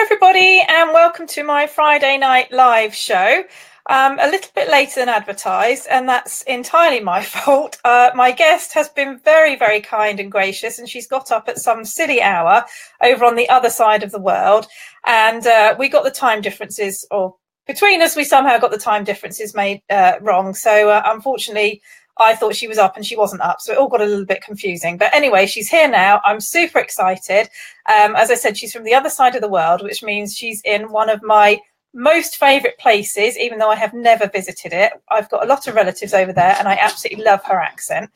everybody, and welcome to my Friday night live show. A little bit later than advertised, and that's entirely my fault. My guest has been very, very kind and gracious, and she's got up at some silly hour over on the other side of the world. And we got the time differences, or between us, we somehow got the time differences made wrong. So unfortunately, I thought she was up and she wasn't up. So it all got a little bit confusing. But anyway, she's here now. I'm super excited. As I said, she's from the other side of the world, which means she's in one of my most favourite places, even though I have never visited it. I've got a lot of relatives over there and I absolutely love her accent.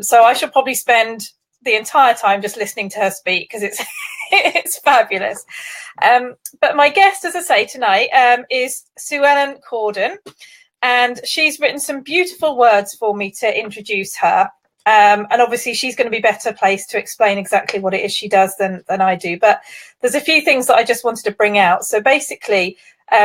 So I shall probably spend the entire time just listening to her speak because it's it's fabulous. But my guest, as I say, tonight is Sue-Ellen Cordon. And she's written some beautiful words for me to introduce her. And obviously she's going to be better placed to explain exactly what it is she does than I do. But there's a few things that I just wanted to bring out. So basically,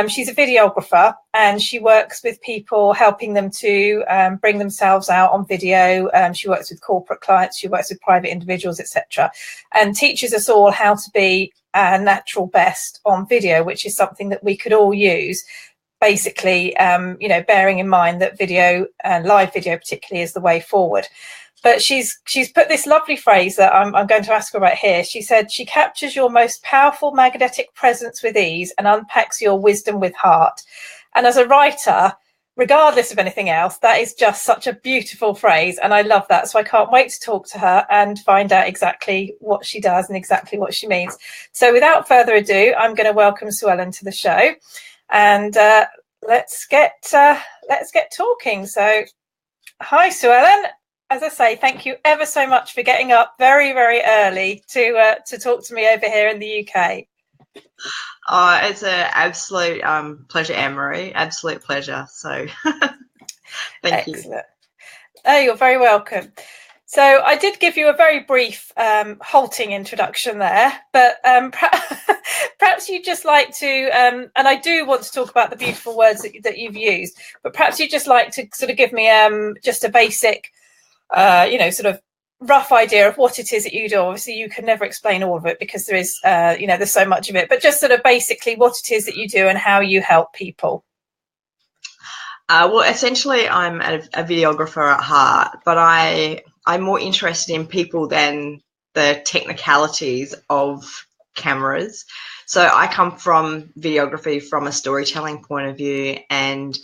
she's a videographer and she works with people, helping them to bring themselves out on video. She works with corporate clients, she works with private individuals, etc., and teaches us all how to be our natural best on video, which is something that we could all use. Basically, bearing in mind that video and live video particularly is the way forward. But she's put this lovely phrase that I'm going to ask her about here. She said, she captures your most powerful magnetic presence with ease and unpacks your wisdom with heart. And as a writer, regardless of anything else, that is just such a beautiful phrase. And I love that. So I can't wait to talk to her and find out exactly what she does and exactly what she means. So without further ado, I'm going to welcome Sue-Ellen to the show. And let's get talking. So, hi, Sue-Ellen. As I say, thank you ever so much for getting up very, very early to talk to me over here in the UK. Oh, it's an absolute pleasure, Anne-Marie. Absolute pleasure. So, thank you. Oh, you're very welcome. So I did give you a very brief halting introduction there, but perhaps you'd just like to, and I do want to talk about the beautiful words that you've used, but perhaps you'd just like to sort of give me just a basic, sort of rough idea of what it is that you do. Obviously, you can never explain all of it because there is, there's so much of it, but just sort of basically what it is that you do and how you help people. Well, essentially, I'm a videographer at heart, but I'm more interested in people than the technicalities of cameras. So I come from videography from a storytelling point of view and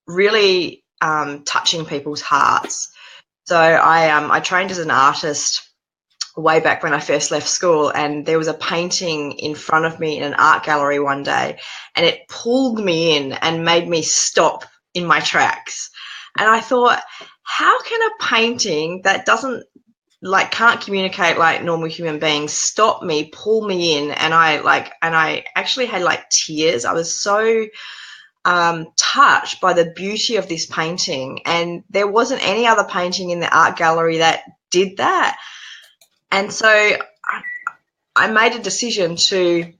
really touching people's hearts. So I trained as an artist way back when I first left school, and there was a painting in front of me in an art gallery one day, and it pulled me in and made me stop in my tracks. And I thought, how can a painting that can't communicate like normal human beings stop me, pull me in? And I actually had like tears. I was so touched by the beauty of this painting, and there wasn't any other painting in the art gallery that did that. And so I made a decision to,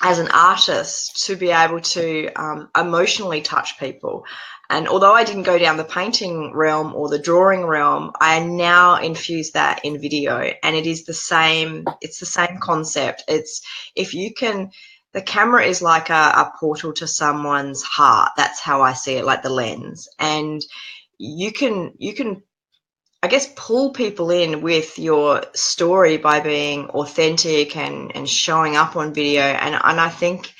as an artist, to be able to emotionally touch people. And although I didn't go down the painting realm or the drawing realm, I now infuse that in video, and it is the same. It's the same concept. It's the camera is like a portal to someone's heart. That's how I see it, like the lens. And you can I guess, pull people in with your story by being authentic and showing up on video. And I think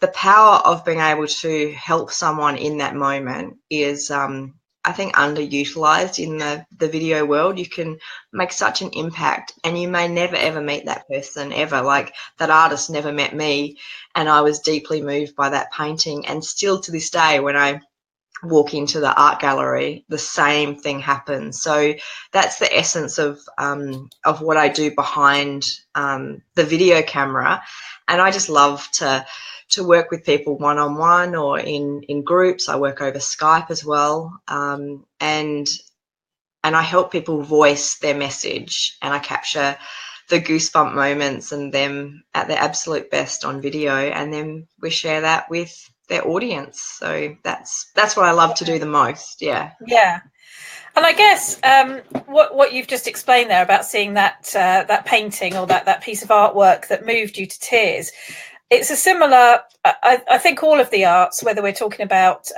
the power of being able to help someone in that moment is, I think, underutilized in the video world. You can make such an impact, and you may never, ever meet that person ever. Like, that artist never met me, and I was deeply moved by that painting. And still to this day, when I walk into the art gallery, the same thing happens. So that's the essence of what I do behind the video camera. And I just love to work with people one-on-one or in groups. I work over Skype as well. And I help people voice their message, and I capture the goosebump moments and them at their absolute best on video, and then we share that with their audience. So that's what I love to do the most. Yeah. And I guess what you've just explained there about seeing that painting or that piece of artwork that moved you to tears, it's a similar, I think all of the arts, whether we're talking about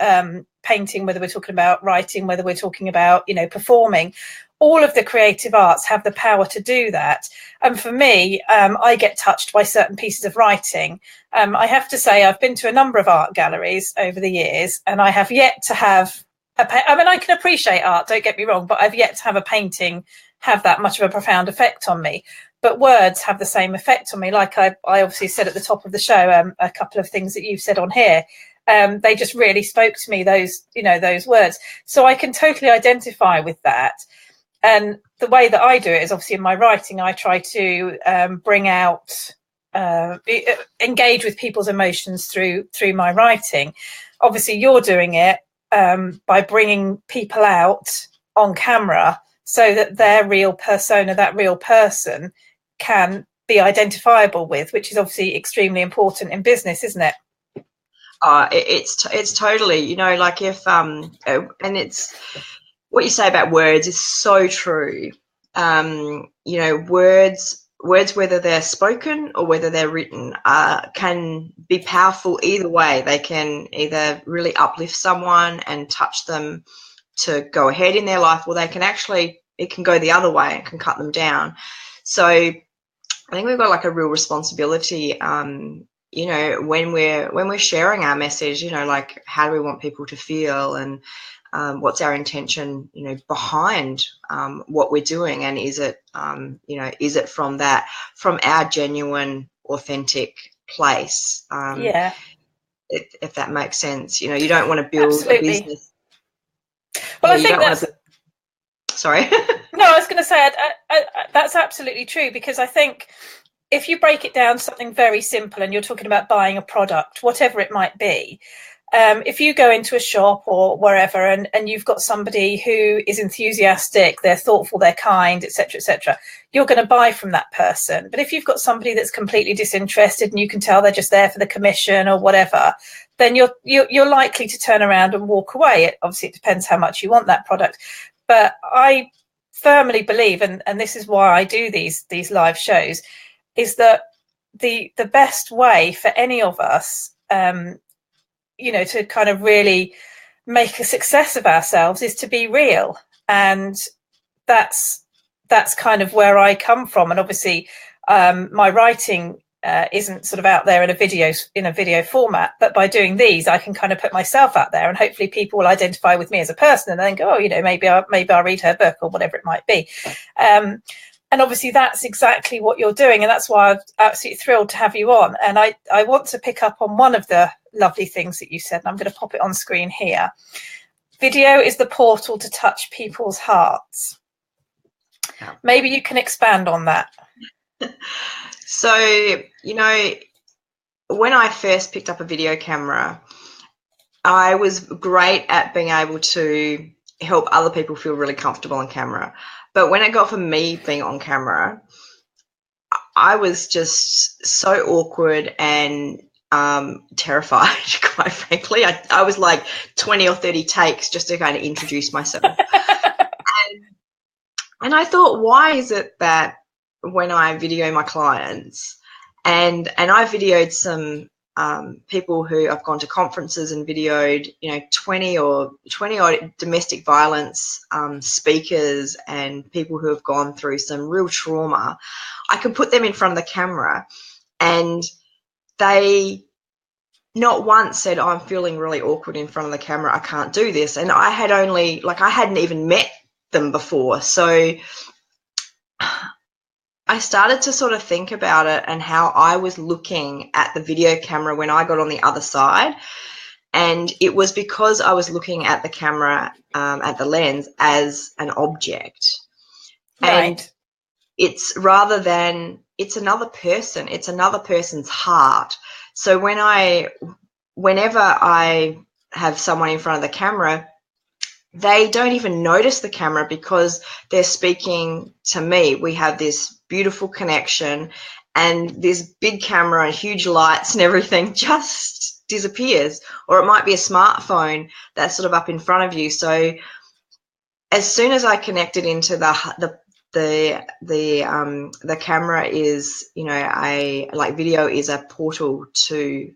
painting, whether we're talking about writing, whether we're talking about, you know, performing, all of the creative arts have the power to do that. And for me, I get touched by certain pieces of writing. I have to say, I've been to a number of art galleries over the years, and I have yet to have I mean, I can appreciate art, don't get me wrong, but I've yet to have a painting have that much of a profound effect on me. But words have the same effect on me. Like I obviously said at the top of the show, a couple of things that you've said on here, they just really spoke to me, those, you know, those words. So I can totally identify with that. And the way that I do it is obviously in my writing, I try to bring out, engage with people's emotions through my writing. Obviously, you're doing it by bringing people out on camera so that their real persona, that real person, can be identifiable with, which is obviously extremely important in business, isn't it? It's totally, you know, like if and it's what you say about words is so true. You know, words, whether they're spoken or whether they're written, can be powerful either way. They can either really uplift someone and touch them to go ahead in their life, or they can actually, it can go the other way and can cut them down. So I think we've got like a real responsibility, you know, when we're sharing our message, you know, like how do we want people to feel, and what's our intention, you know, behind what we're doing, and is it, you know, is it from our genuine, authentic place? Yeah, if that makes sense, you know, you don't want to build absolutely. a business. Well, Yeah, I you think don't want that's. to. Sorry. No, I was going to say that's absolutely true, because I think if you break it down to something very simple, and you're talking about buying a product, whatever it might be, if you go into a shop or wherever, and you've got somebody who is enthusiastic, they're thoughtful, they're kind, etc., you're going to buy from that person. But if you've got somebody that's completely disinterested and you can tell they're just there for the commission or whatever, then you're likely to turn around and walk away. Obviously, it depends how much you want that product. But I firmly believe, and this is why I do these live shows, is that the best way for any of us, you know, to kind of really make a success of ourselves is to be real. And that's kind of where I come from. And obviously, my writing isn't sort of out there in a video format, but by doing these, I can kind of put myself out there, and hopefully people will identify with me as a person, and then go, oh, you know, maybe I'll read her book or whatever it might be. And obviously that's exactly what you're doing, and that's why I'm absolutely thrilled to have you on. And I want to pick up on one of the lovely things that you said, and I'm going to pop it on screen here. Video is the portal to touch people's hearts. Maybe you can expand on that. So, you know, when I first picked up a video camera, I was great at being able to help other people feel really comfortable on camera. But when it got for me being on camera, I was just so awkward and terrified, quite frankly. I was like 20 or 30 takes just to kind of introduce myself. and I thought, why is it that when I video my clients, and I videoed some people who I've gone to conferences and videoed, you know, 20 odd domestic violence speakers and people who have gone through some real trauma, I could put them in front of the camera and they not once said, oh, I'm feeling really awkward in front of the camera, I can't do this. And I hadn't even met them before. So I started to sort of think about it and how I was looking at the video camera when I got on the other side. And it was because I was looking at the camera, at the lens, as an object. Right. And it's rather than, it's another person, it's another person's heart. So whenever I have someone in front of the camera, they don't even notice the camera because they're speaking to me. We have this beautiful connection, and this big camera and huge lights and everything just disappears. Or it might be a smartphone that's sort of up in front of you. So as soon as I connected into the the camera is, you know, like video is a portal to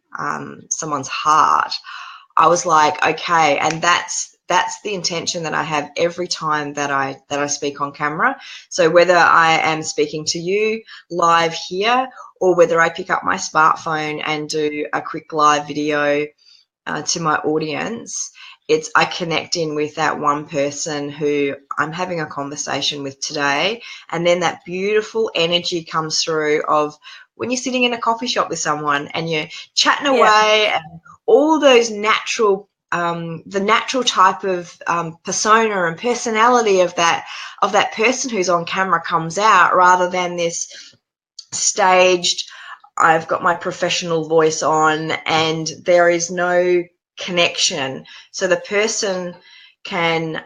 someone's heart. I was like, okay, and that's the intention that I have every time that I speak on camera. So whether I am speaking to you live here, or whether I pick up my smartphone and do a quick live video to my audience, I connect in with that one person who I'm having a conversation with today, and then that beautiful energy comes through of when you're sitting in a coffee shop with someone and you're chatting away, and all those natural the natural type of persona and personality of that person who's on camera comes out, rather than this staged, I've got my professional voice on and there is no connection. So the person can,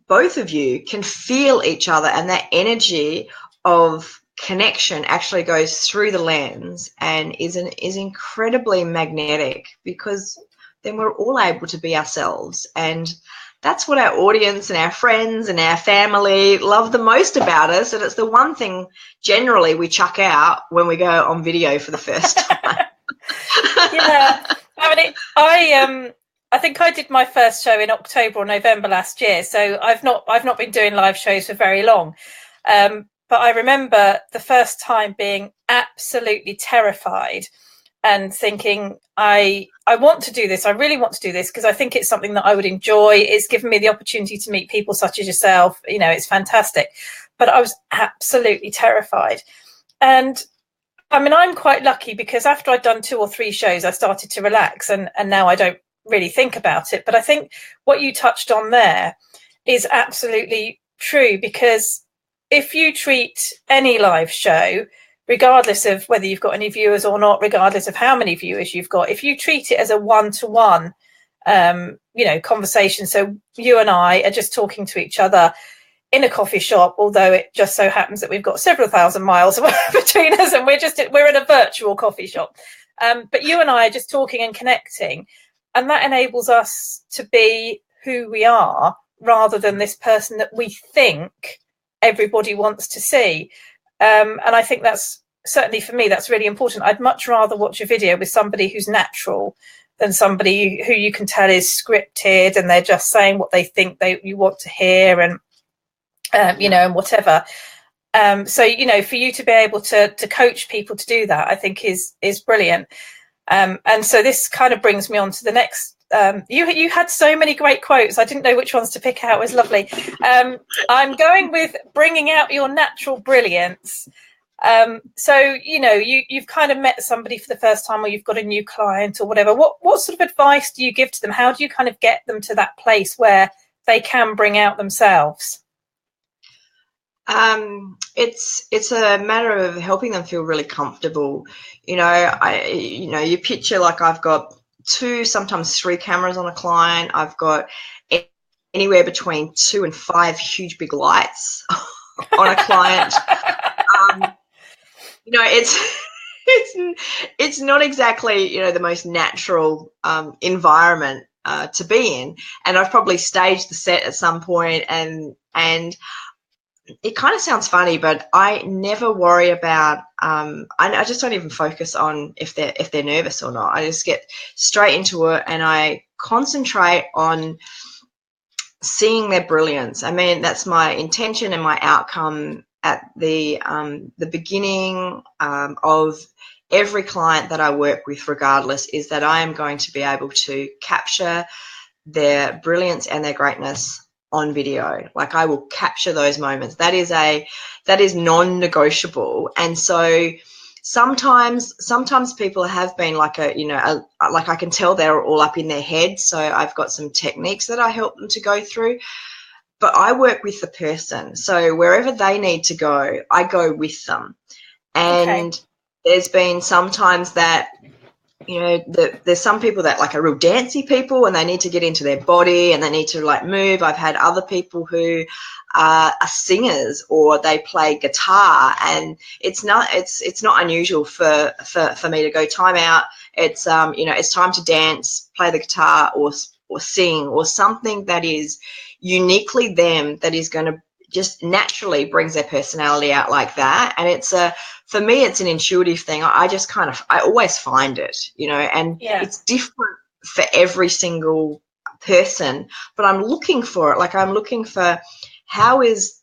both of you can feel each other, and that energy of connection actually goes through the lens and is incredibly magnetic, because then we're all able to be ourselves. And that's what our audience and our friends and our family love the most about us. And it's the one thing generally we chuck out when we go on video for the first time. Yeah. I mean, I think I did my first show in October or November last year, so I've not been doing live shows for very long. But I remember the first time being absolutely terrified and thinking, I want to do this. I really want to do this because I think it's something that I would enjoy. It's given me the opportunity to meet people such as yourself. You know, it's fantastic. But I was absolutely terrified. And I mean, I'm quite lucky because after I'd done 2 or 3 shows, I started to relax, and now I don't really think about it. But I think what you touched on there is absolutely true, because if you treat any live show, regardless of whether you've got any viewers or not, regardless of how many viewers you've got, if you treat it as a one-to-one, you know, conversation, so you and I are just talking to each other in a coffee shop, although it just so happens that we've got several thousand miles between us and we're in a virtual coffee shop. But you and I are just talking and connecting, and that enables us to be who we are rather than this person that we think everybody wants to see. And I think that's, certainly for me, that's really important. I'd much rather watch a video with somebody who's natural than somebody who you can tell is scripted and they're just saying what they think you want to hear, and you know, and whatever. So, you know, for you to be able to coach people to do that, I think is brilliant. And so this kind of brings me on to the next. You had so many great quotes. I didn't know which ones to pick out. It was lovely. I'm going with bringing out your natural brilliance. So, you know, you've kind of met somebody for the first time, or you've got a new client or whatever. What sort of advice do you give to them? How do you kind of get them to that place where they can bring out themselves? It's a matter of helping them feel really comfortable. You know, you picture, like, I've got 2, sometimes 3 cameras on a client. I've got anywhere between 2 and 5 huge big lights on a client. You know, it's not exactly, you know, the most natural environment to be in. And I've probably staged the set at some point, and it kind of sounds funny, but I never worry about. I just don't even focus on if they're nervous or not. I just get straight into it, and I concentrate on seeing their brilliance. I mean, that's my intention and my outcome at the beginning of every client that I work with, regardless, is that I am going to be able to capture their brilliance and their greatness on video. Like, I will capture those moments. That is non-negotiable. And so sometimes people have been like like I can tell they're all up in their head. So I've got some techniques that I help them to go through, but I work with the person. So wherever they need to go, I go with them. And there's been sometimes that, you know, there's some people that like are real dancey people and they need to get into their body and they need to like move. I've had other people who are singers or they play guitar, and it's not unusual for me to go, time out. It's you know, it's time to dance, play the guitar or sing or something that is uniquely them, that is going to just naturally brings their personality out like that. And for me, it's an intuitive thing. I just I always find it, and it's different for every single person, but I'm looking for it. Like, I'm looking for how is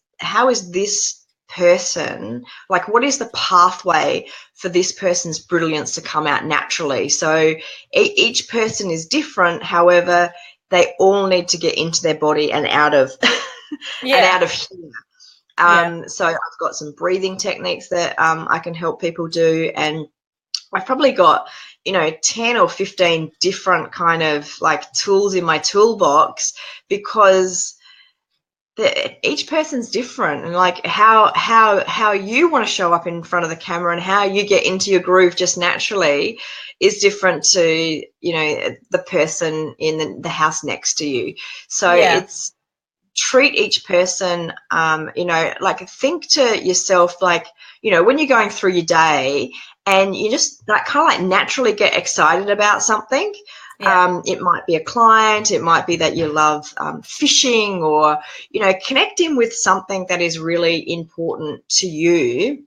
this person, like, what is the pathway for this person's brilliance to come out naturally? So each person is different. However, they all need to get into their body and out of and out of here. So I've got some breathing techniques that I can help people do, and I've probably got 10 or 15 different kind of like tools in my toolbox, because each person's different, and like how you want to show up in front of the camera and how you get into your groove just naturally is different to the person in the house next to you. So it's treat each person, like, think to yourself, like, when you're going through your day and you just like kind of like naturally get excited about something. It might be a client, it might be that you love fishing, or connecting with something that is really important to you,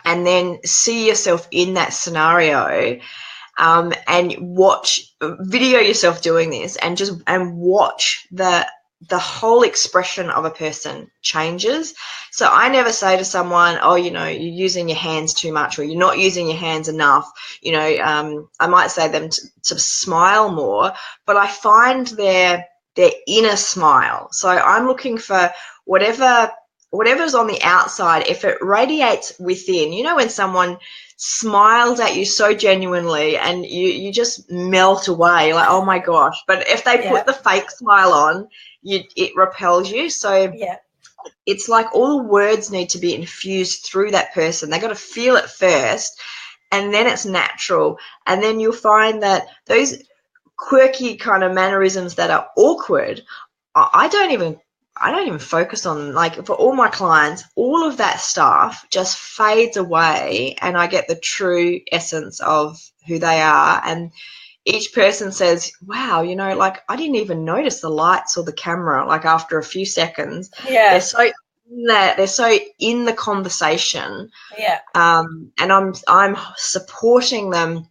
and then see yourself in that scenario, and video yourself doing this, and watch the whole expression of a person changes. So I never say to someone, oh, you're using your hands too much, or you're not using your hands enough. I might say them to smile more, but I find their inner smile. So I'm looking for whatever's on the outside, if it radiates within, when someone smiles at you so genuinely and you just melt away, like, oh my gosh. But if they put the fake smile on, it repels you. So it's like all the words need to be infused through that person. They got to feel it first, and then it's natural. And then you'll find that those quirky kind of mannerisms that are awkward, I don't even focus on. Like, for all my clients, all of that stuff just fades away, and I get the true essence of who they are. And each person says, wow, like, I didn't even notice the lights or the camera, like, after a few seconds. They're so in the conversation. And I'm supporting them,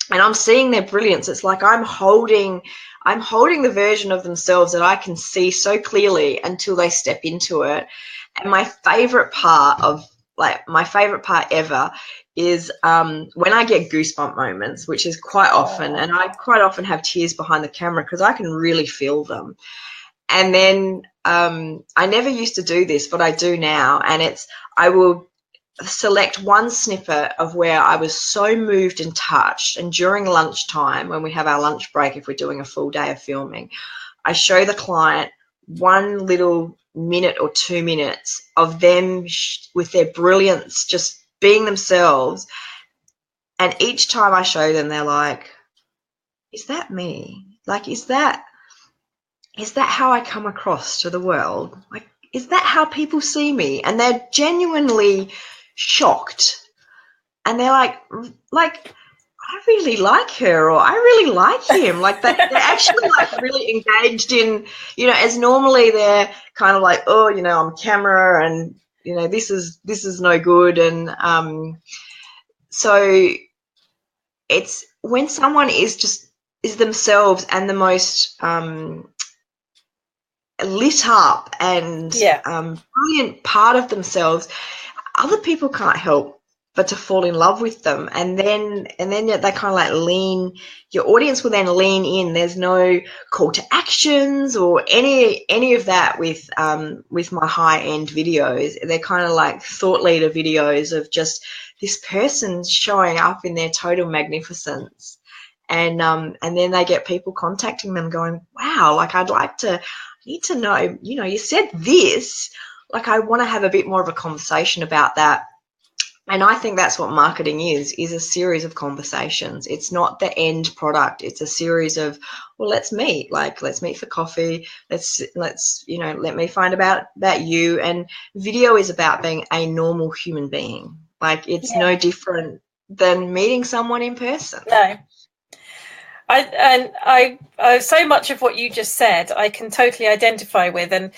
and I'm seeing their brilliance. It's like I'm holding the version of themselves that I can see so clearly until they step into it. And my favorite part ever is when I get goosebump moments, which is quite often, and I quite often have tears behind the camera because I can really feel them. And then I never used to do this, but I do now, and I will select one snippet of where I was so moved and touched, and during lunchtime, when we have our lunch break, if we're doing a full day of filming, I show the client one little minute or 2 minutes of them with their brilliance, just being themselves. And each time I show them, they're like, is that me? Like, is that how I come across to the world? Like, is that how people see me? And they're genuinely shocked. And they're like, I really like her, or I really like him. Like, they're actually like really engaged in, as normally they're kind of like, oh, I'm camera, and this is no good. And so it's when someone is themselves and the most lit up and brilliant part of themselves, other people can't help but to fall in love with them. And then they kind of like your audience will then lean in. There's no call to actions or any of that with my high-end videos. They're kind of like thought leader videos of just this person showing up in their total magnificence. And then they get people contacting them going, wow, like, I need to know, you said this, like, I want to have a bit more of a conversation about that. And I think that's what marketing is a series of conversations. It's not the end product. It's a series of, well, let's meet for coffee. Let's let me find about you. And video is about being a normal human being. Like, it's no different than meeting someone in person. No. I so much of what you just said I can totally identify with, and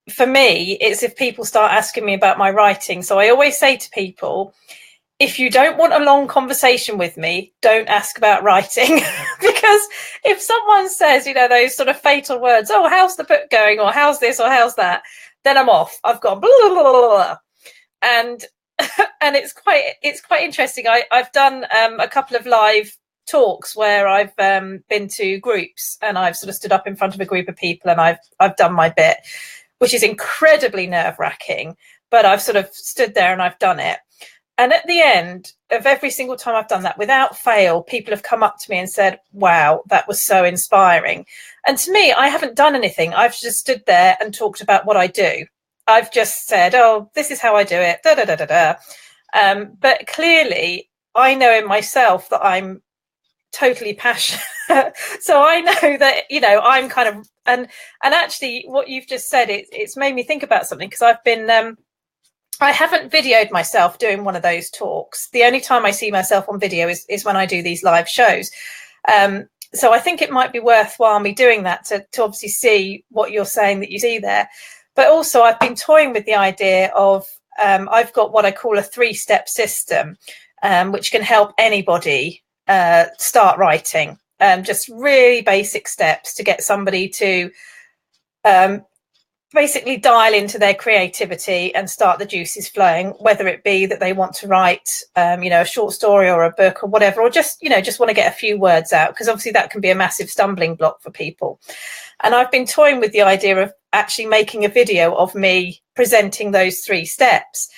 for me, it's if people start asking me about my writing. So I always say to people, if you don't want a long conversation with me, don't ask about writing. Because if someone says, those sort of fatal words, oh, how's the book going, or how's this, or how's that, then I'm off. I've gone blah, blah, blah, blah, blah. And it's quite interesting. I've done a couple of live talks where I've been to groups, and I've sort of stood up in front of a group of people, and I've done my bit, which is incredibly nerve-wracking, but I've sort of stood there and I've done it. And at the end of every single time I've done that, without fail, people have come up to me and said, wow, that was so inspiring. And to me, I haven't done anything. I've just stood there and talked about what I do. I've just said, oh, this is how I do it, da, da, da, da, da. But clearly, I know in myself that I'm totally passionate. So I know that, I'm kind of, and actually what you've just said, it's made me think about something, because I've been, I haven't videoed myself doing one of those talks. The only time I see myself on video is when I do these live shows. So I think it might be worthwhile me doing that to obviously see what you're saying that you see there. But also I've been toying with the idea of, I've got what I call a 3-step system, which can help anybody start writing. Just really basic steps to get somebody to basically dial into their creativity and start the juices flowing, whether it be that they want to write, a short story or a book or whatever, or just want to get a few words out, because obviously that can be a massive stumbling block for people. And I've been toying with the idea of actually making a video of me presenting those 3 steps,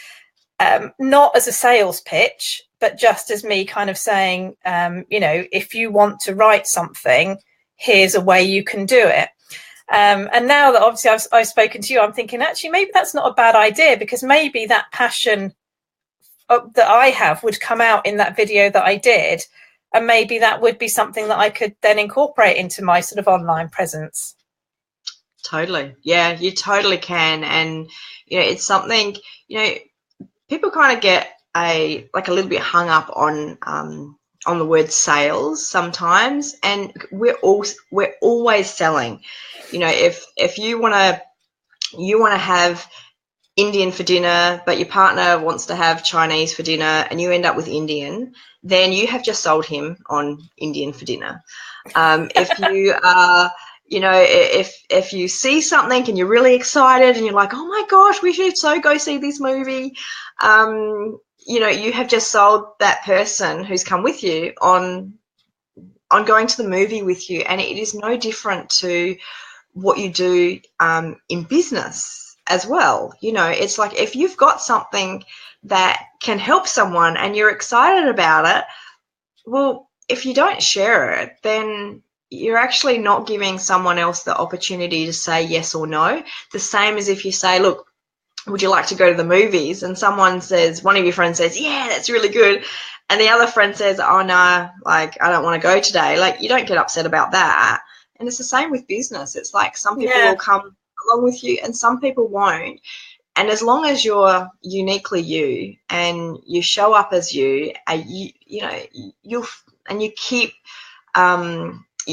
not as a sales pitch, but just as me kind of saying, if you want to write something, here's a way you can do it. And now that obviously I've spoken to you, I'm thinking actually maybe that's not a bad idea, because maybe that passion that I have would come out in that video that I did, and maybe that would be something that I could then incorporate into my sort of online presence. Totally. Yeah, you totally can. And, it's something, people kind of get a little bit hung up on the word sales sometimes, and we're always selling. If you want to have Indian for dinner, but your partner wants to have Chinese for dinner, and you end up with Indian, then you have just sold him on Indian for dinner. If you are, if you see something and you're really excited and you're like, oh my gosh, we should so go see this movie, you have just sold that person who's come with you on going to the movie with you. And it is no different to what you do in business as well. It's like, if you've got something that can help someone and you're excited about it, well, if you don't share it, then you're actually not giving someone else the opportunity to say yes or no. The same as if you say, look, would you like to go to the movies? And someone says, one of your friends says, yeah, that's really good. And the other friend says, oh no, I don't want to go today. You don't get upset about that. And it's the same with business. It's like some people will come along with you and some people won't. And as long as you're uniquely you and you show up as you, you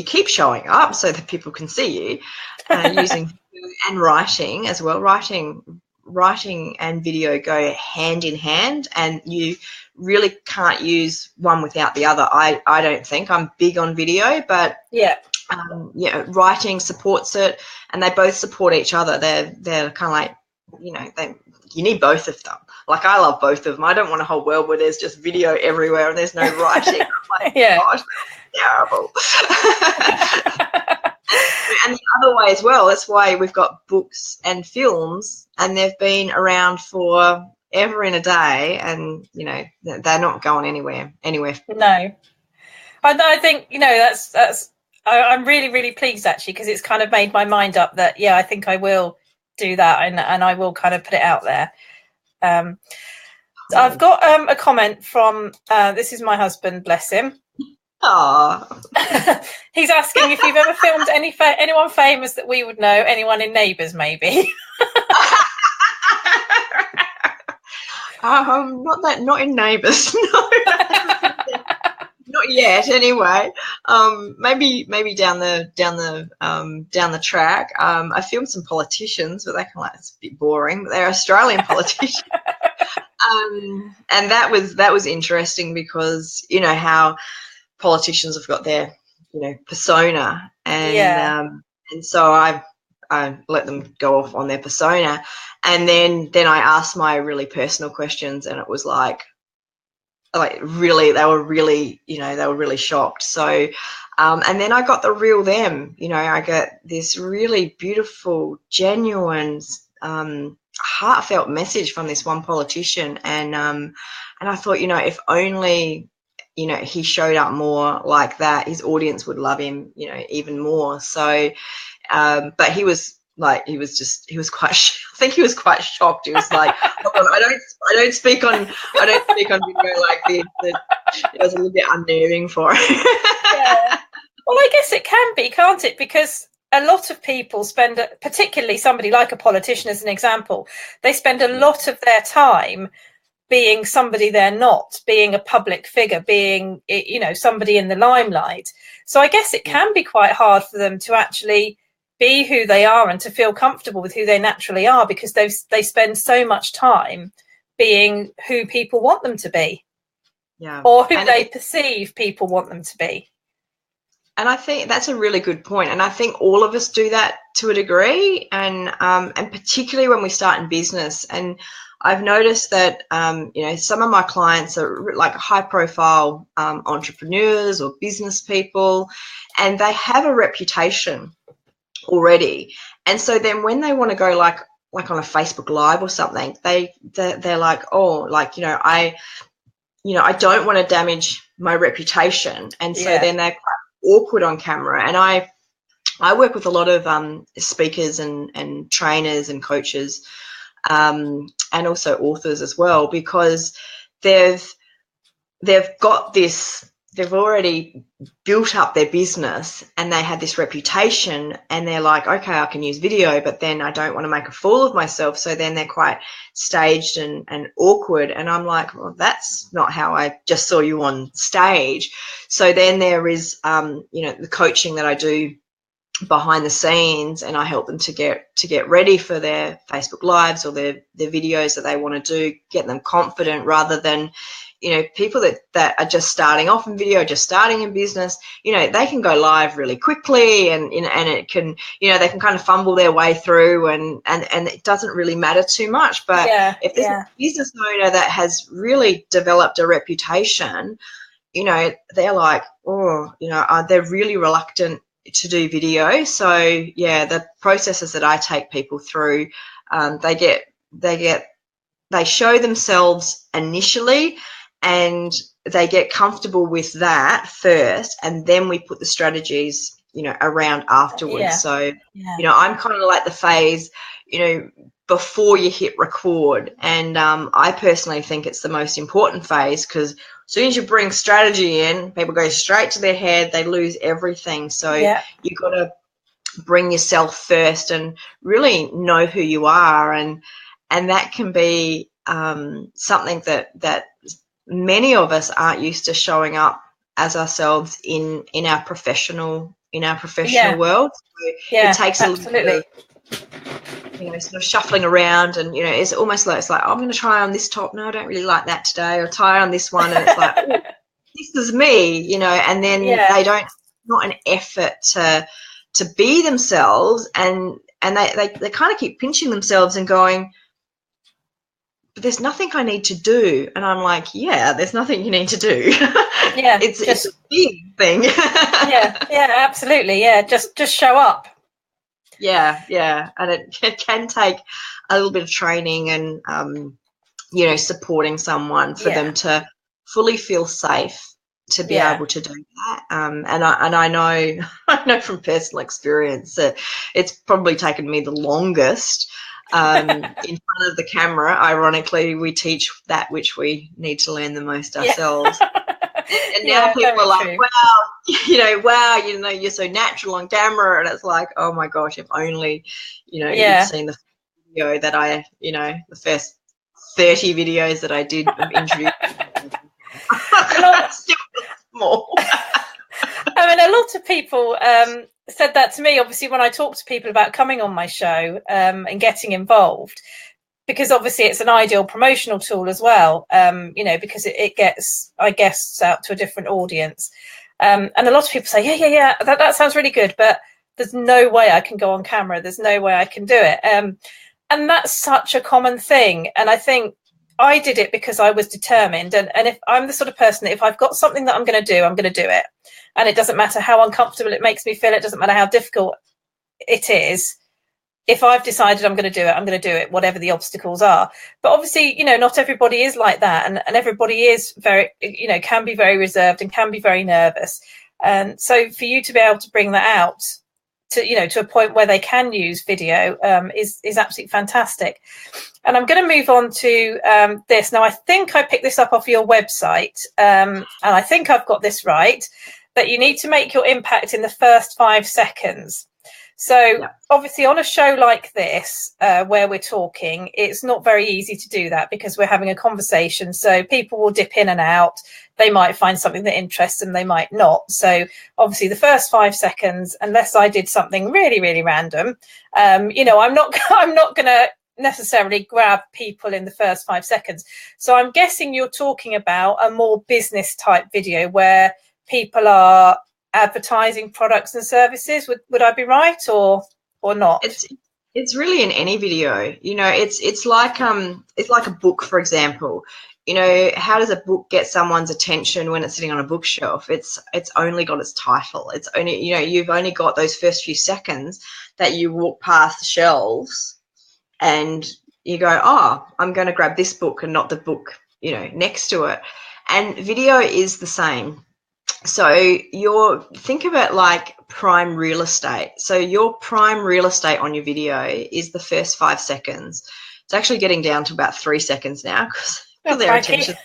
keep showing up so that people can see you, using and writing as well. Writing and video go hand in hand, and you really can't use one without the other. I don't think. I'm big on video, but writing supports it, and they both support each other. They're kind of like, you need both of them. Like, I love both of them. I don't want a whole world where there's just video everywhere and there's no writing. I'm like, gosh, that's terrible. And the other way as well. That's why we've got books and films, and they've been around for ever and a day, and they're not going anywhere. No, I think that's. I'm really, really pleased actually, because it's kind of made my mind up that I think I will do that, and I will kind of put it out there. I've got a comment from this is my husband, bless him. He's asking if you've ever filmed anyone famous that we would know, anyone in Neighbours maybe. Not in Neighbours, no. Not yet. Anyway, maybe down the track. I filmed some politicians, but they kind of like, it's a bit boring. But they're Australian politicians. And that was interesting because you know how politicians have got their persona, and so I let them go off on their persona, and then I asked my really personal questions, and it was like really they were really shocked. So and then I got the real them. I got this really beautiful, genuine, heartfelt message from this one politician, and I thought, if only he showed up more like that, his audience would love him even more. So but he was quite I think he was quite shocked. He was like, hold on, I don't speak on video like this. It was a little bit unnerving for him. Yeah. Well, I guess it can be, can't it? Because a lot of people spend, particularly somebody like a politician as an example, they spend a lot of their time being somebody they're not, being a public figure, being, somebody in the limelight. So I guess it can be quite hard for them to actually be who they are and to feel comfortable with who they naturally are, because they spend so much time being who people want them to be, or who they perceive people want them to be. And I think that's a really good point. And I think all of us do that to a degree, and particularly when we start in business. And I've noticed that, some of my clients are like high-profile entrepreneurs or business people, and they have a reputation already. And so then when they want to go like on a Facebook Live or something, they're like, oh, I don't want to damage my reputation. And so then they're quite awkward on camera. And I work with a lot of speakers and trainers and coaches, and also authors as well, because they've got this, they've already built up their business and they have this reputation, and they're like, okay, I can use video, but then I don't want to make a fool of myself. So then they're quite staged and awkward. And I'm like, well, that's not how I just saw you on stage. So then there is, the coaching that I do behind the scenes, and I help them to get ready for their Facebook Lives or their videos that they want to do, get them confident, rather than, people that are just starting off in video, just starting in business, they can go live really quickly, and it can, they can kind of fumble their way through, and it doesn't really matter too much. But if there's a business owner that has really developed a reputation, they're like, oh, they're really reluctant to do video. So the processes that I take people through, they show themselves initially, and they get comfortable with that first, and then we put the strategies around afterwards. So I'm kind of like the phase before you hit record, and I personally think it's the most important phase, because as soon as you bring strategy in, people go straight to their head, they lose everything. So you've got to bring yourself first and really know who you are, and that can be something that many of us aren't used to showing up as ourselves in our professional world. So it takes a little bit of sort of shuffling around, and it's almost like I'm going to try on this top. No, I don't really like that today. Or try on this one, and it's like, oh, this is me, and then they don't, not an effort to be themselves, and they kind of keep pinching themselves and going, but there's nothing I need to do. And I'm like, there's nothing you need to do. It's a big thing. Absolutely. Just show up. And it can take a little bit of training and supporting someone for them to fully feel safe to be able to do that. And I know from personal experience that it's probably taken me the longest. In front of the camera, ironically, we teach that which we need to learn the most ourselves. And now people are like, wow, you're so natural on camera. And it's like, oh my gosh, if only, you'd seen the video that I, the first 30 videos that I did of interviews. Still small. people said that to me, obviously, when I talk to people about coming on my show and getting involved, because obviously it's an ideal promotional tool as well, because it gets our guests out to a different audience. And a lot of people say, yeah, that sounds really good, but there's no way I can go on camera. There's no way I can do it. And that's such a common thing. And I think I did it because I was determined. And if I'm the sort of person that if I've got something that I'm going to do, I'm going to do it. And it doesn't matter how uncomfortable it makes me feel. It doesn't matter how difficult it is. If I've decided I'm going to do it, I'm going to do it, whatever the obstacles are. But obviously, not everybody is like that. And everybody is very, can be very reserved and can be very nervous. And so for you to be able to bring that out to a point where they can use video is absolutely fantastic. And I'm going to move on to this. Now, I think I picked this up off your website, and I think I've got this right, that you need to make your impact in the first 5 seconds. So obviously on a show like this, where we're talking, it's not very easy to do that because we're having a conversation. So people will dip in and out. They might find something that interests them. They might not. So obviously the first 5 seconds, unless I did something really, really random, I'm not going to necessarily grab people in the first 5 seconds. So I'm guessing you're talking about a more business type video where people are advertising products and services. Would I be right or not? It's really in any video. It's like a book, for example. How does a book get someone's attention when it's sitting on a bookshelf? It's only got its title. It's only, you've only got those first few seconds that you walk past the shelves and you go, oh, I'm going to grab this book and not the book, next to it. And video is the same. So think of it like prime real estate. So your prime real estate on your video is the first 5 seconds. It's actually getting down to about 3 seconds now because their attention.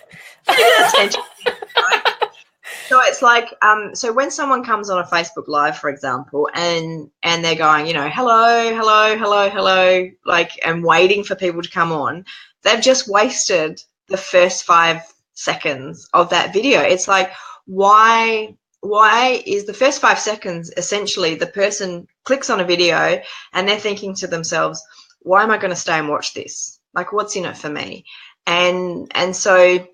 So it's like, so when someone comes on a Facebook Live, for example, and they're going, hello, and waiting for people to come on, they've just wasted the first 5 seconds of that video. It's like, why is the first 5 seconds essentially the person clicks on a video and they're thinking to themselves, why am I going to stay and watch this? Like, what's in it for me? And so,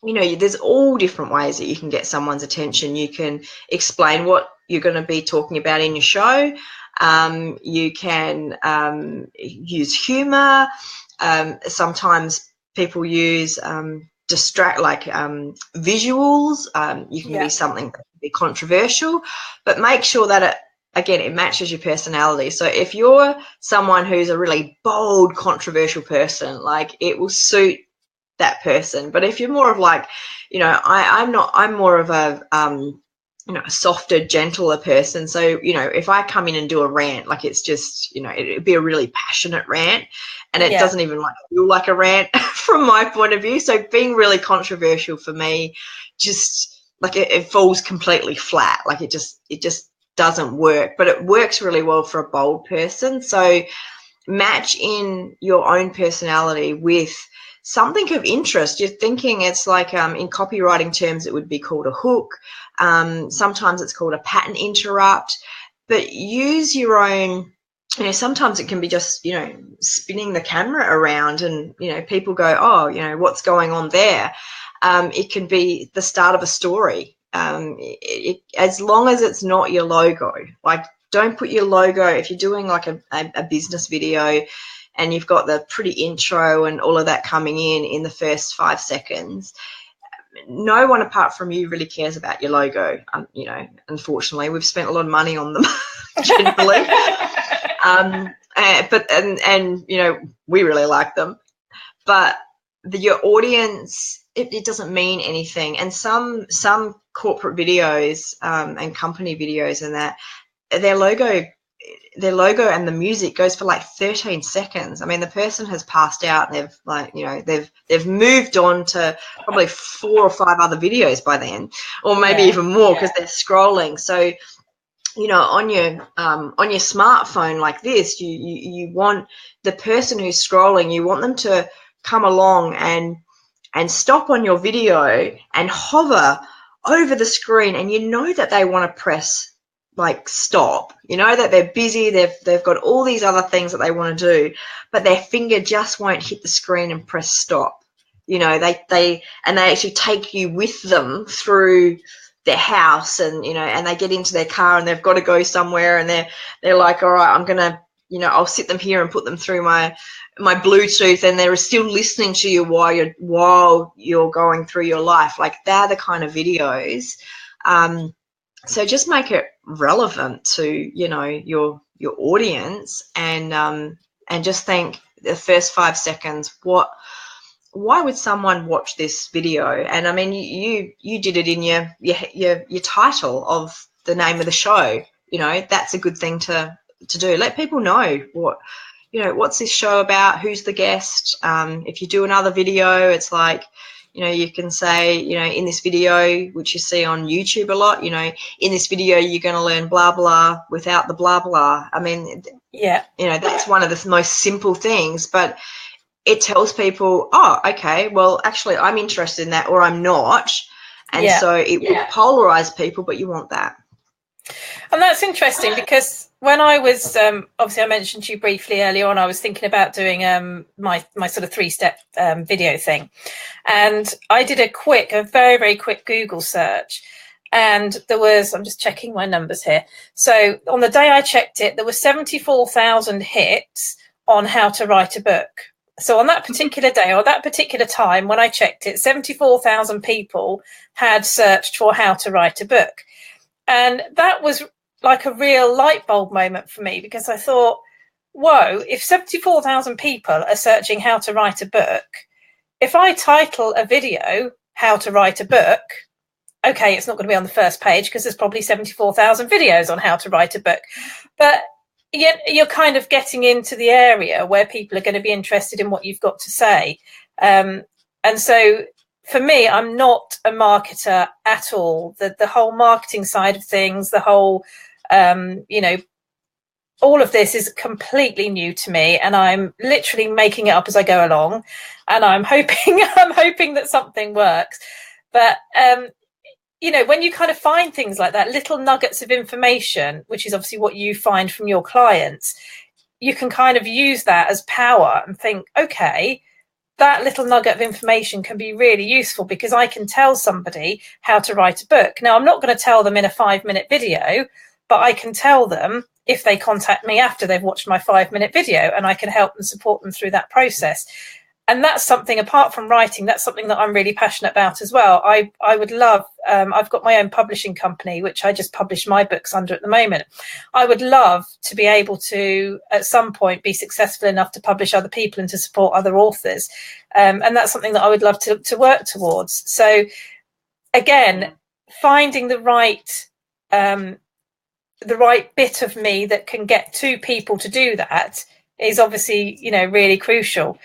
there's all different ways that you can get someone's attention. You can explain what you're going to be talking about in your show. You can use humor. Sometimes people use visuals. You can be something that can be controversial, but make sure that it matches your personality. So if you're someone who's a really bold, controversial person, like, it will suit that person. But if you're more of like, I'm more of a a softer, gentler person. So, if I come in and do a rant, like, it's just, it'd be a really passionate rant, and it doesn't even feel like a rant from my point of view. So being really controversial for me, just like it falls completely flat. Like it just doesn't work, but it works really well for a bold person. So match in your own personality with something of interest. You're thinking it's like, in copywriting terms, it would be called a hook. Sometimes it's called a pattern interrupt, but use your own, sometimes it can be just, spinning the camera around and, people go, oh, what's going on there? It can be the start of a story. As long as it's not your logo, like, don't put your logo, if you're doing like a business video and you've got the pretty intro and all of that coming in the first 5 seconds, no one apart from you really cares about your logo. Unfortunately, we've spent a lot of money on them generally. But we really like them. But your audience, it doesn't mean anything. And some corporate videos and company videos and that, their logo and the music goes for like 13 seconds. I mean, the person has passed out and they've moved on to probably 4 or 5 other videos by then, or maybe even more, because they're scrolling. So, on your smartphone like this, you want the person who's scrolling, you want them to come along and stop on your video and hover over the screen, and that they want to press like stop, that they're busy, they've got all these other things that they want to do, but their finger just won't hit the screen and press stop. They actually take you with them through their house, and and they get into their car and they've got to go somewhere, and they're like, all right, I'm gonna, I'll sit them here and put them through my Bluetooth, and they're still listening to you while you're going through your life. Like, they're the kind of videos. So just make it relevant to, your audience, and just think the first 5 seconds, why would someone watch this video? And I mean, you did it in your title of the name of the show. That's a good thing to do. Let people know what's this show about, who's the guest. If you do another video, it's like, you can say, in this video, which you see on YouTube a lot, in this video, you're going to learn blah, blah without the blah, blah. I mean, yeah, that's one of the most simple things, but it tells people, oh, okay, well, actually, I'm interested in that, or I'm not. And so it will polarize people, but you want that. And that's interesting, because when I was, obviously I mentioned to you briefly earlier on, I was thinking about doing my sort of 3-step video thing. And I did a very, very quick Google search. And there was, I'm just checking my numbers here. So on the day I checked it, there were 74,000 hits on how to write a book. So on that particular day, or that particular time when I checked it, 74,000 people had searched for how to write a book. And that was like a real light bulb moment for me, because I thought, whoa, if 74,000 people are searching how to write a book, if I title a video how to write a book, okay, it's not going to be on the first page because there's probably 74,000 videos on how to write a book. But you're kind of getting into the area where people are going to be interested in what you've got to say. And so for me, I'm not a marketer at all. The whole marketing side of things, the whole, all of this is completely new to me, and I'm literally making it up as I go along, and I'm hoping that something works. But when you kind of find things like that, little nuggets of information, which is obviously what you find from your clients, you can kind of use that as power and think, okay, that little nugget of information can be really useful, because I can tell somebody how to write a book. Now, I'm not going to tell them in a 5-minute video, but I can tell them if they contact me after they've watched my 5-minute video, and I can help and support them through that process. And that's something, apart from writing, that's something that I'm really passionate about as well. I would love, I've got my own publishing company, which I just publish my books under at the moment. I would love to be able to, at some point, be successful enough to publish other people and to support other authors. And that's something that I would love to work towards. So again, finding the right bit of me that can get 2 people to do that is obviously, really crucial.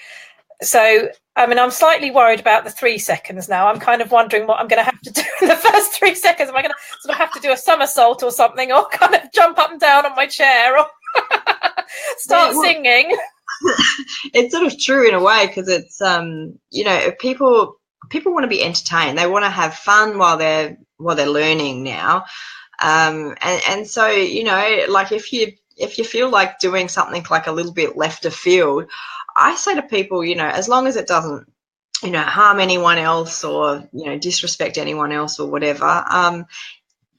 So, I mean, I'm slightly worried about the 3 seconds now. I'm kind of wondering what I'm going to have to do in the first 3 seconds. Am I going to sort of have to do a somersault or something, or kind of jump up and down on my chair, or start singing? It's sort of true in a way, because it's, people want to be entertained. They want to have fun while they're learning now. And so, like if you feel like doing something like a little bit left of field, I say to people, as long as it doesn't, harm anyone else, or, disrespect anyone else or whatever,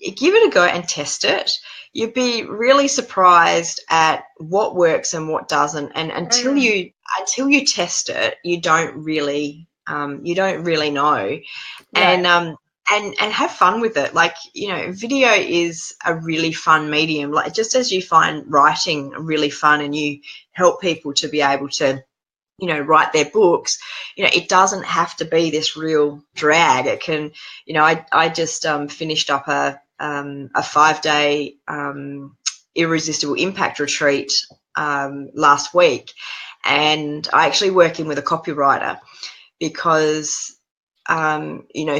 give it a go and test it. You'd be really surprised at what works and what doesn't. And until you test it, you don't really know. Right. And have fun with it. Like, video is a really fun medium. Like, just as you find writing really fun, and you help people to be able to, write their books, it doesn't have to be this real drag. It can, I just finished up a 5-day irresistible impact retreat last week, and I actually working with a copywriter, because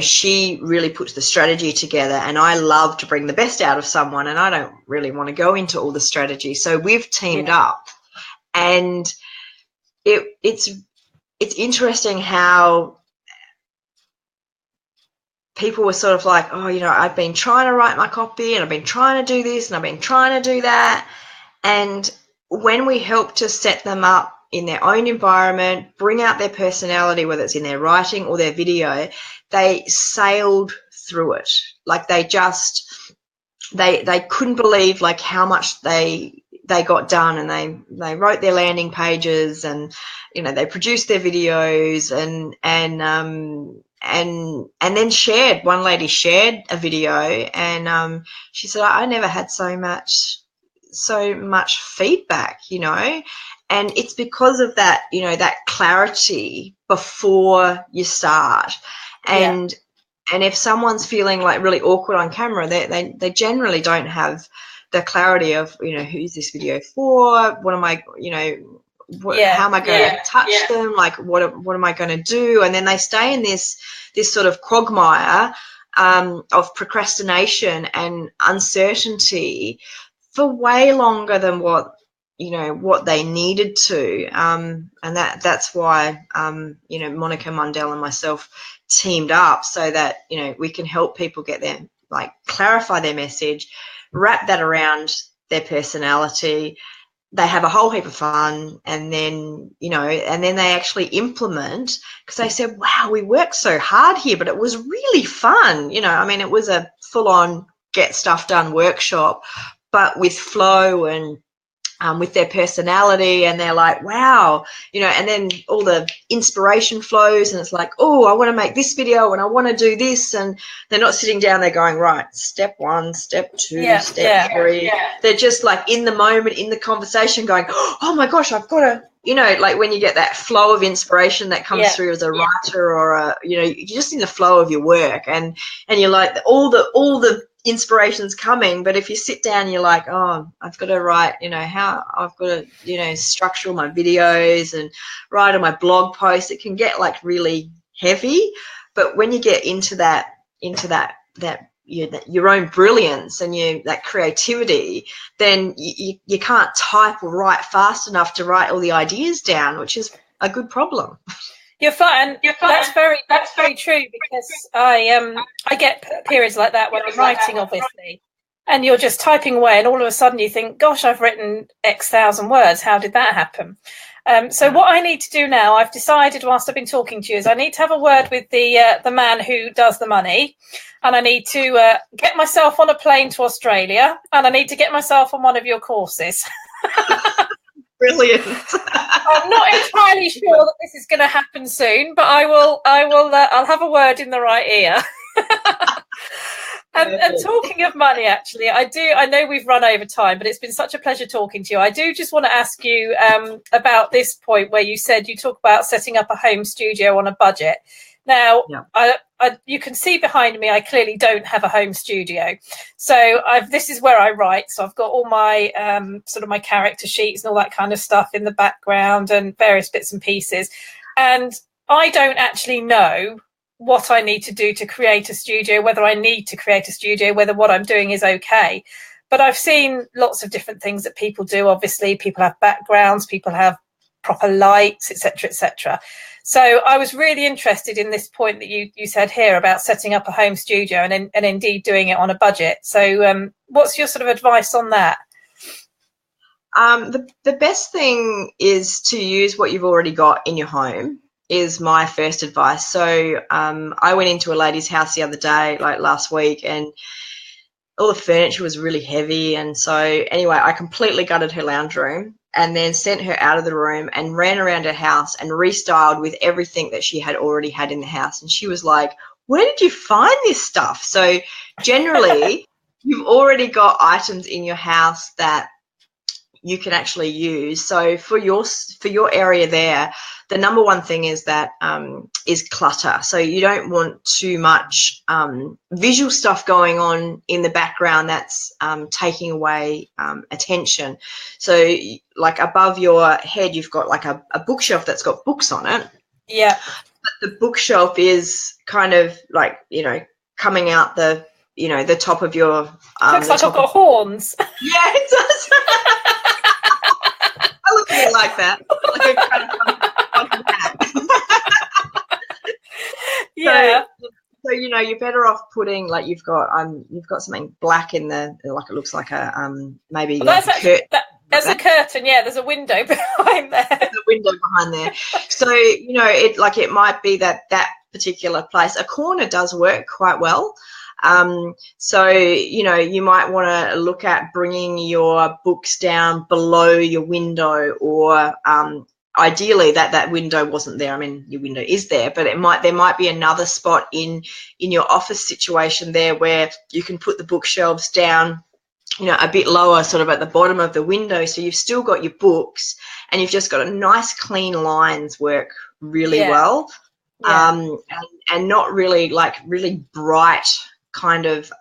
she really puts the strategy together, and I love to bring the best out of someone, and I don't really want to go into all the strategy. So we've teamed up, and it's interesting how people were sort of like, oh, I've been trying to write my copy and I've been trying to do this and I've been trying to do that. And when we help to set them up in their own environment, bring out their personality, whether it's in their writing or their video, they sailed through it. Like they couldn't believe like how much they got done, and they wrote their landing pages, and they produced their videos, and then shared. One lady shared a video, and she said, I never had so much feedback, and it's because of that, that clarity before you start. And if someone's feeling like really awkward on camera, they generally don't have the clarity of, who's this video for? What am I, how am I going to touch them? Like, what am I going to do? And then they stay in this sort of quagmire of procrastination and uncertainty for way longer than what they needed to. And that's why, Monica Mundell and myself teamed up so that, we can help people get them, like, clarify their message, wrap that around their personality. They have a whole heap of fun, and then, and then they actually implement, because they said, wow, we worked so hard here, but it was really fun. It was a full-on get stuff done workshop, but with flow and with their personality, and they're like, wow, and then all the inspiration flows, and it's like, oh, I want to make this video and I want to do this, and they're not sitting down there going, right, step 1, step 2, step 3. They're just like in the moment, in the conversation, going, oh my gosh, I've got to, like when you get that flow of inspiration that comes through as a writer, or you're just in the flow of your work, and you're like, all the inspiration's coming, but if you sit down and you're like, oh, I've got to write, how I've got to, structure all my videos and write on my blog posts, it can get like really heavy. But when you get into that your own brilliance and that creativity, then you can't type or write fast enough to write all the ideas down, which is a good problem. You're fine. That's very true, because I get periods like that when I'm writing, obviously, and you're just typing away, and all of a sudden you think, gosh, I've written X thousand words. How did that happen? So what I need to do now, I've decided whilst I've been talking to you, is I need to have a word with the man who does the money, and I need to get myself on a plane to Australia, and I need to get myself on one of your courses. Brilliant. I'm not entirely sure that this is going to happen soon, but I'll have a word in the right ear. And talking of money, actually, I know we've run over time, but it's been such a pleasure talking to you. I do just want to ask you about this point where you said you talk about setting up a home studio on a budget. Now, you can see behind me, I clearly don't have a home studio. So this is where I write. So I've got all my sort of my character sheets and all that kind of stuff in the background and various bits and pieces. And I don't actually know what I need to do to create a studio, whether I need to create a studio, whether what I'm doing is okay. But I've seen lots of different things that people do. Obviously, people have backgrounds, people have proper lights, etc., etc. So I was really interested in this point that you said here about setting up a home studio and indeed doing it on a budget. So what's your sort of advice on that? The best thing is to use what you've already got in your home, is my first advice. So I went into a lady's house the other day, like last week, and all the furniture was really heavy. And so anyway, I completely gutted her lounge room and then sent her out of the room and ran around her house and restyled with everything that she had already had in the house. And she was like, where did you find this stuff? So generally, you've already got items in your house that you can actually use. So for your area there, the number one thing is that is clutter. So you don't want too much visual stuff going on in the background that's taking away attention. So like above your head, you've got like a bookshelf that's got books on it. Yeah. But the bookshelf is kind of like, coming out the top of your... looks like I've got horns. Yeah, it does. I look a bit like that. Like a kind of hat. Yeah. So you're better off putting, like, you've got something black in the, like, it looks like a maybe Well, like a curtain. There's a curtain, yeah. There's a window behind there. There's a window behind there. So it might be that particular place. A corner does work quite well. So you might want to look at bringing your books down below your window, or ideally that window wasn't there. I mean, your window is there, but there might be another spot in your office situation there where you can put the bookshelves down, a bit lower, sort of at the bottom of the window, so you've still got your books and you've just got a nice clean lines work really well. And not really like really bright kind of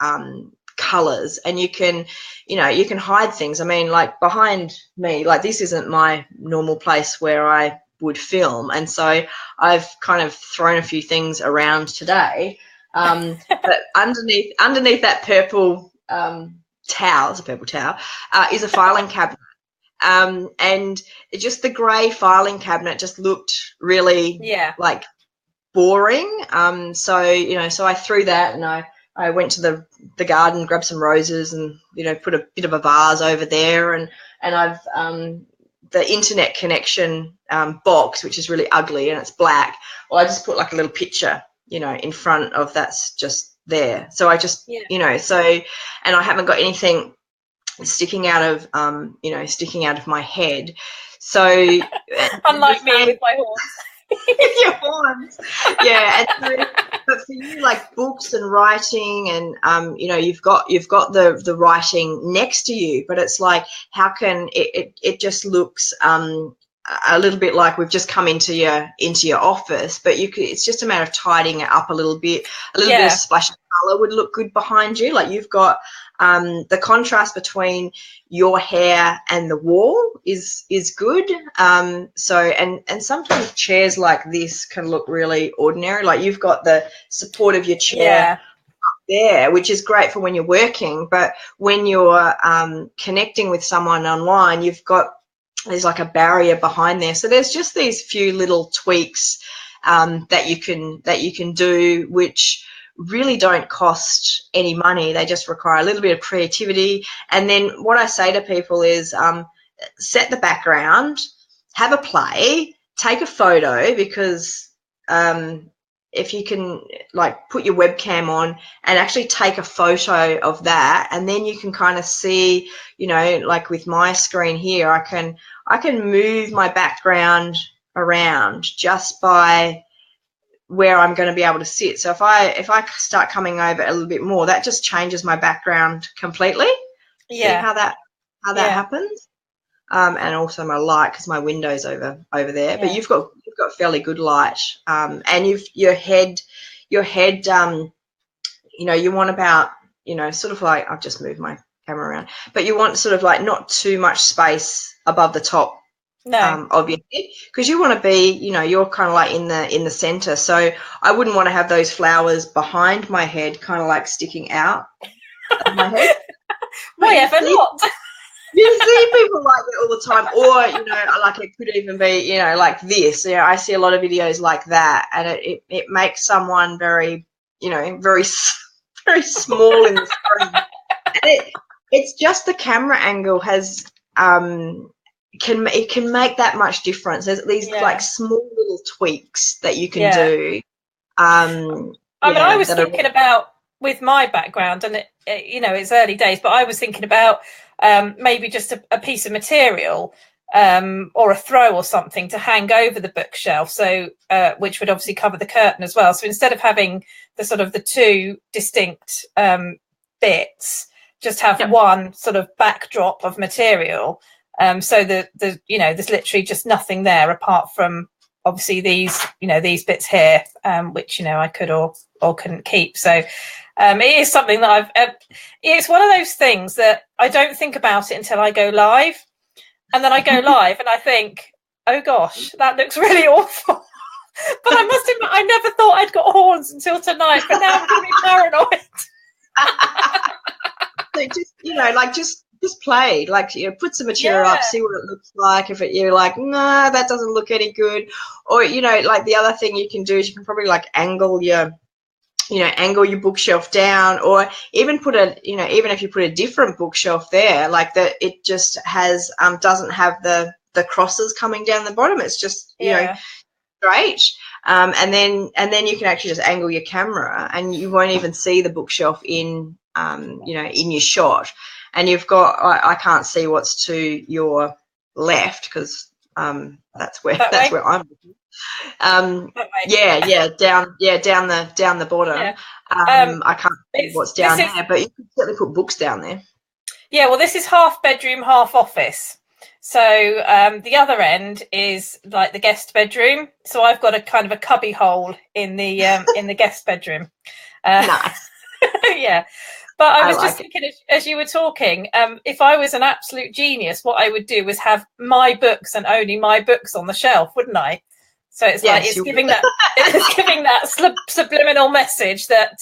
colors, and you can hide things. I mean, like behind me, like this isn't my normal place where I would film, and so I've kind of thrown a few things around today, but underneath that purple towel, it's a purple towel, is a filing cabinet. And just the grey filing cabinet just looked really like boring. So I threw that, and I went to the garden, grabbed some roses, and put a bit of a vase over there, and I've the internet connection box, which is really ugly and it's black. Well, I just put like a little picture, in front of that's just there. So I just so, and I haven't got anything sticking out of my head. So unlike me with my horns. Your horns, yeah. And so, but for you, like books and writing, and you've got the writing next to you, but it's like, how can it just looks a little bit like we've just come into your office, but it's just a matter of tidying it up a little bit. A little bit of splash of colour would look good behind you. Like you've got the contrast between your hair and the wall is good. So and sometimes chairs like this can look really ordinary. Like you've got the support of your chair up there, which is great for when you're working, but when you're connecting with someone online, there's like a barrier behind there. So there's just these few little tweaks that you can do, which really don't cost any money. They just require a little bit of creativity. And then what I say to people is set the background, have a play, take a photo, because if you can like put your webcam on and actually take a photo of that, and then you can kind of see, like with my screen here, I can move my background around just by where I'm going to be able to sit. So if I start coming over a little bit more, that just changes my background completely. See how that happens. And also my light, because my window's over there. But you've got fairly good light, and your head. You want about sort of like, I've just moved my camera around, but you want sort of like not too much space above the top of your head, because you want to be you're kind of like in the center. So I wouldn't want to have those flowers behind my head, kind of like sticking out of my head. Whatever not. You see people like that all the time, or like it could even be like this. I see a lot of videos like that, and it makes someone very very very small in the screen. And it's just the camera angle has can make that much difference. There's these like small little tweaks that you can do. I mean, I was thinking about, with my background, and it's early days, but I was thinking about maybe just a piece of material or a throw or something to hang over the bookshelf, so which would obviously cover the curtain as well. So instead of having the sort of the two distinct bits, just have one sort of backdrop of material. So there's literally just nothing there apart from obviously these bits here, which I could or couldn't keep. So it is something that it's one of those things that I don't think about it until I go live, and then I go live and I think, oh gosh, that looks really awful. But I must admit, I never thought I'd got horns until tonight, but now I'm going to be paranoid. So just play, like put some material up, see what it looks like. If you're like, no, that doesn't look any good, or like the other thing you can do is you can probably like angle your angle your bookshelf down, or even put even if you put a different bookshelf there, like that, it just has doesn't have the crosses coming down the bottom. It's just straight. And then you can actually just angle your camera, and you won't even see the bookshelf in in your shot. And you've got, I can't see what's to your left, because that's where I'm looking. Down the bottom. Yeah. I can't see what's down there, but you can certainly put books down there. Yeah, well, this is half bedroom, half office. So the other end is like the guest bedroom. So I've got a kind of a cubby hole in the guest bedroom. Nice. Yeah. But I was just thinking, as you were talking, if I was an absolute genius, what I would do was have my books and only my books on the shelf, wouldn't I? So it's giving that subliminal message that,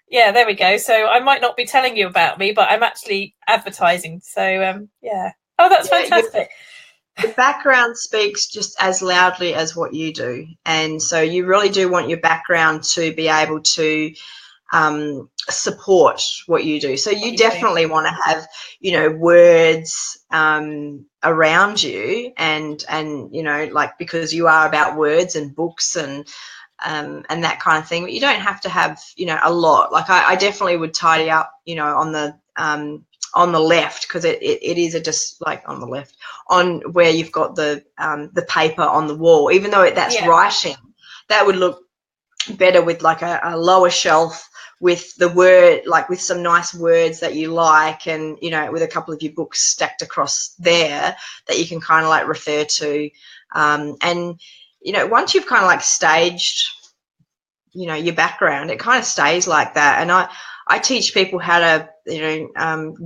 there we go. So I might not be telling you about me, but I'm actually advertising. So, Oh, that's fantastic. The background speaks just as loudly as what you do. And so you really do want your background to be able to support what you do. So you definitely want to have, words around you, and like, because you are about words and books and that kind of thing. But you don't have to have, a lot. Like I definitely would tidy up, on the left, because it is just like on the left, on where you've got the paper on the wall, even though that's writing, that would look better with like a lower shelf with the word, like with some nice words that you like, and with a couple of your books stacked across there that you can kind of like refer to, and once you've kind of like staged your background, it kind of stays like that. And I teach people how to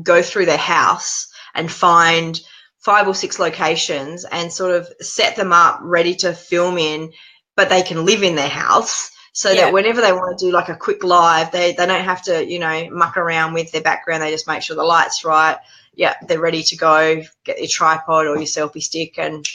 go through their house and find 5 or 6 locations and sort of set them up ready to film in, but they can live in their house. So that whenever they want to do like a quick live, they don't have to, muck around with their background. They just make sure the light's right. Yeah, they're ready to go. Get your tripod or your selfie stick, and,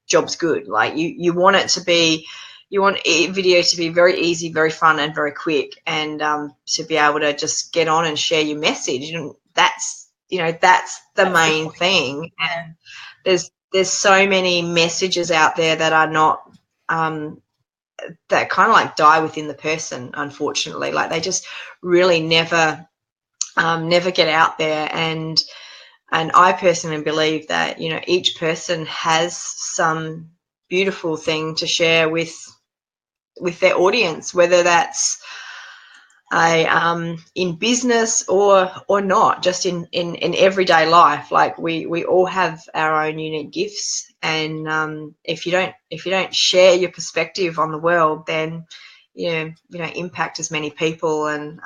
job's good. Like you want it to be, you want video to be very easy, very fun, and very quick, and to be able to just get on and share your message. And that's the main thing. And there's so many messages out there that are not that kind of like die within the person, unfortunately. Like they just really never get out there. And I personally believe that each person has some beautiful thing to share with their audience, whether that's in business or not, just in everyday life. Like we all have our own unique gifts, and if you don't share your perspective on the world, then you don't impact as many people. And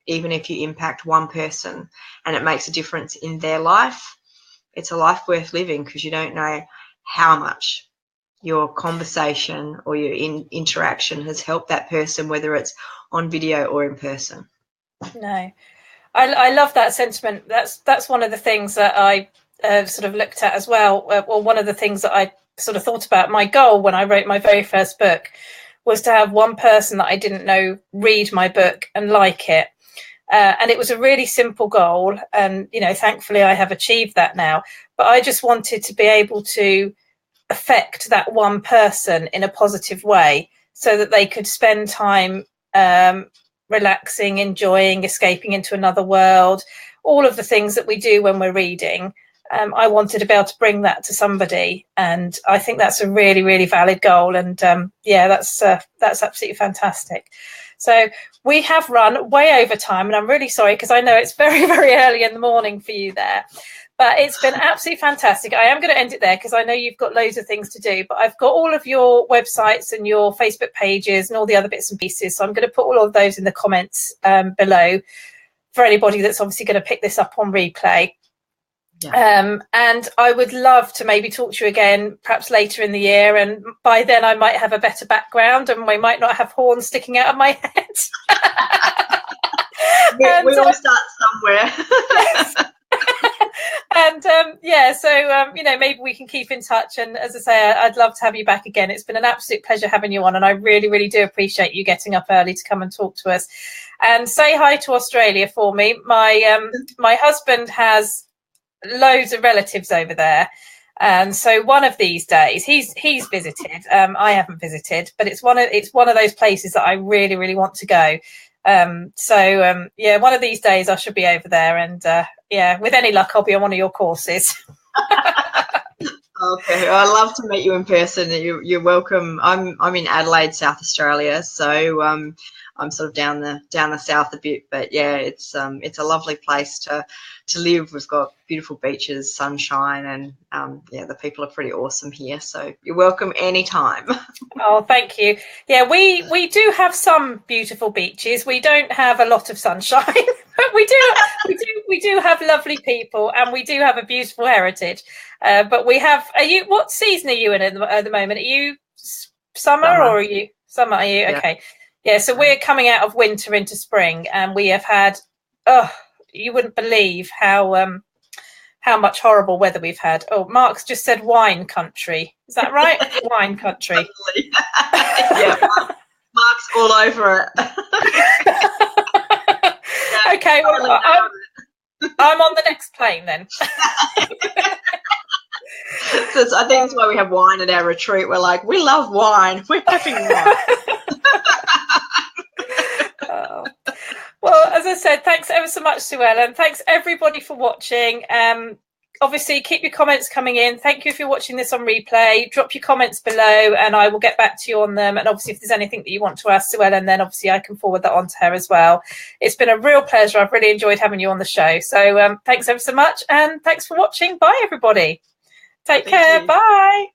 even if you impact one person and it makes a difference in their life, it's a life worth living, because you don't know how much your conversation or your interaction has helped that person, whether it's on video or in person. No, I love that sentiment. That's one of the things that I sort of looked at as well. Well, one of the things that I sort of thought about, my goal when I wrote my very first book was to have one person that I didn't know read my book and like it. And it was a really simple goal. And, thankfully I have achieved that now. But I just wanted to be able to affect that one person in a positive way, so that they could spend time relaxing, enjoying, escaping into another world, all of the things that we do when we're reading. I wanted to be able to bring that to somebody, and I think that's a really, really valid goal. And that's absolutely fantastic. So we have run way over time, and I'm really sorry, because I know it's very, very early in the morning for you there. But it's been absolutely fantastic. I am going to end it there, because I know you've got loads of things to do. But I've got all of your websites and your Facebook pages and all the other bits and pieces. So I'm going to put all of those in the comments below for anybody that's obviously going to pick this up on replay. Yeah. And I would love to maybe talk to you again, perhaps later in the year. And by then I might have a better background, and we might not have horns sticking out of my head. We all start somewhere. Yes. And yeah, so you know, maybe we can keep in touch. And as I say, I'd love to have you back again. It's been an absolute pleasure having you on, and I really, really do appreciate you getting up early to come and talk to us. And say hi to Australia for me. My husband has loads of relatives over there, and so one of these days he's visited. I haven't visited, but it's one of those places that I really, really want to go. Yeah, one of these days I should be over there, and yeah, with any luck, I'll be on one of your courses. Okay, well, I'd love to meet you in person. You're welcome. I'm in Adelaide, South Australia, so I'm sort of down the south a bit. But yeah, it's a lovely place to live. We've got beautiful beaches, sunshine, and yeah, the people are pretty awesome here. So you're welcome anytime. Oh, thank you. Yeah, we do have some beautiful beaches. We don't have a lot of sunshine, but we do have lovely people, and we do have a beautiful heritage. But we have. What season are you in at the moment? Are you summer or are you summer? Are you okay? Yeah. So we're coming out of winter into spring, and we have had. Oh, you wouldn't believe how much horrible weather we've had. Oh, Mark's just said wine country. Is that right? Wine country. Yeah, Mark's all over it. Yeah, okay, well, I'm on the next plane then. So I think that's why we have wine at our retreat. We're like, we love wine. We're having wine. Oh. Well, as I said, thanks ever so much, Sue-Ellen. Thanks everybody for watching. Obviously, keep your comments coming in. Thank you if you're watching this on replay. Drop your comments below and I will get back to you on them. And obviously, if there's anything that you want to ask Sue-Ellen, then obviously I can forward that on to her as well. It's been a real pleasure. I've really enjoyed having you on the show. So thanks ever so much. And thanks for watching. Bye, everybody. Take care. Bye.